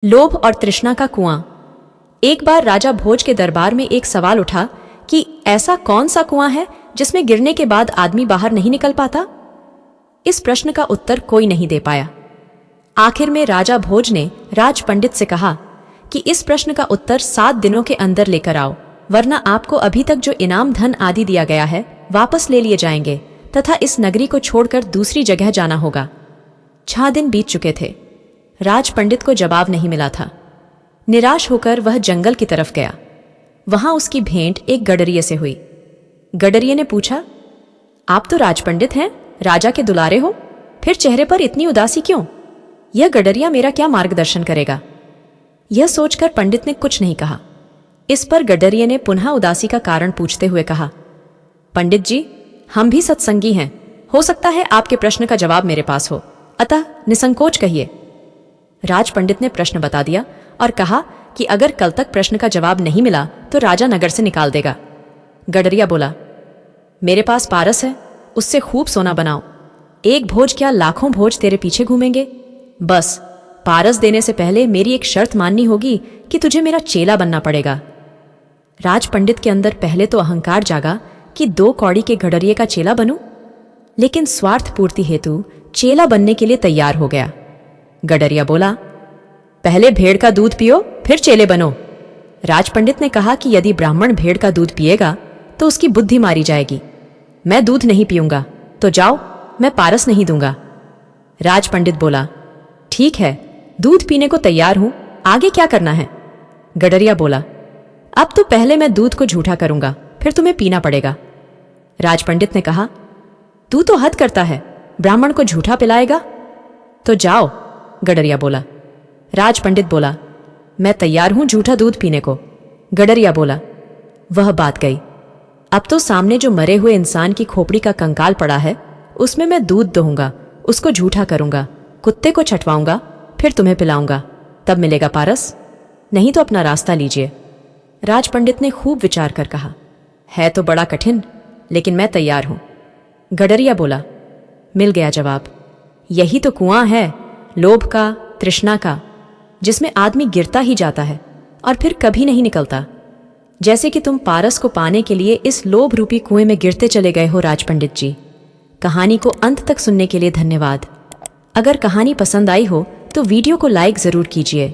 लोभ और तृष्णा का कुआं। एक बार राजा भोज के दरबार में एक सवाल उठा कि ऐसा कौन सा कुआं है जिसमें गिरने के बाद आदमी बाहर नहीं निकल पाता। इस प्रश्न का उत्तर कोई नहीं दे पाया। आखिर में राजा भोज ने राज पंडित से कहा कि इस प्रश्न का उत्तर 7 दिनों के अंदर लेकर आओ, वरना आपको अभी तक जो इनाम धन आदि दिया गया है वापस ले लिए जाएंगे तथा इस नगरी को छोड़कर दूसरी जगह जाना होगा। 6 दिन बीत चुके थे। राज पंडित को जवाब नहीं मिला था। निराश होकर वह जंगल की तरफ गया। वहां उसकी भेंट एक गडरिये से हुई। गडरिये ने पूछा, आप तो राज पंडित हैं, राजा के दुलारे हो, फिर चेहरे पर इतनी उदासी क्यों? यह गडरिया मेरा क्या मार्गदर्शन करेगा? यह सोचकर पंडित ने कुछ नहीं कहा। इस पर गडरिये ने पुनः उदासी का कारण पूछते हुए कहा, पंडित जी, हम भी सत्संगी हैं, हो सकता है आपके प्रश्न का जवाब मेरे पास हो, अतः निसंकोच कहिए। राज पंडित ने प्रश्न बता दिया और कहा कि अगर कल तक प्रश्न का जवाब नहीं मिला तो राजा नगर से निकाल देगा। गडरिया बोला, मेरे पास पारस है, उससे खूब सोना बनाओ। एक भोज क्या लाखों भोज तेरे पीछे घूमेंगे। बस पारस देने से पहले मेरी एक शर्त माननी होगी कि तुझे मेरा चेला बनना पड़ेगा। राज पंडित के अंदर पहले तो अहंकार जागा कि 2 कौड़ी के गडरिये का चेला बनूं, लेकिन स्वार्थ पूर्ति हेतु चेला बनने के लिए तैयार हो गया। गडरिया बोला, पहले भेड़ का दूध पियो, फिर चेले बनो। राज पंडित ने कहा कि यदि ब्राह्मण भेड़ का दूध पिएगा तो उसकी बुद्धि मारी जाएगी। मैं दूध नहीं पीऊंगा, तो जाओ, मैं पारस नहीं दूंगा। राज पंडित बोला, ठीक है, दूध पीने को तैयार हूं, आगे क्या करना है? गडरिया बोला, अब तो पहले मैं दूध को झूठा करूंगा, फिर तुम्हें पीना पड़ेगा। राज पंडित ने कहा, तू तो हद करता है, ब्राह्मण को झूठा पिलाएगा? तो जाओ। गडरिया बोला। राज पंडित बोला, मैं तैयार हूं झूठा दूध पीने को। गडरिया बोला। वह बात गई। अब तो सामने जो मरे हुए इंसान की खोपड़ी का कंकाल पड़ा है, उसमें मैं दूध दूंगा, उसको झूठा करूंगा, कुत्ते को छटवाऊंगा, फिर तुम्हें पिलाऊंगा, तब मिलेगा पारस, नहीं तो अपना रास्ता लीजिए। राज पंडित ने खूब विचार कर कहा, है तो बड़ा कठिन, लेकिन मैं तैयार हूं। गडरिया बोला। मिल गया जवाब। यही तो कुआं है, लोभ का, तृष्णा का, जिसमें आदमी गिरता ही जाता है और फिर कभी नहीं निकलता। जैसे कि तुम पारस को पाने के लिए इस लोभ रूपी कुएं में गिरते चले गए हो। राज पंडित जी, कहानी को अंत तक सुनने के लिए धन्यवाद। अगर कहानी पसंद आई हो तो वीडियो को लाइक जरूर कीजिए।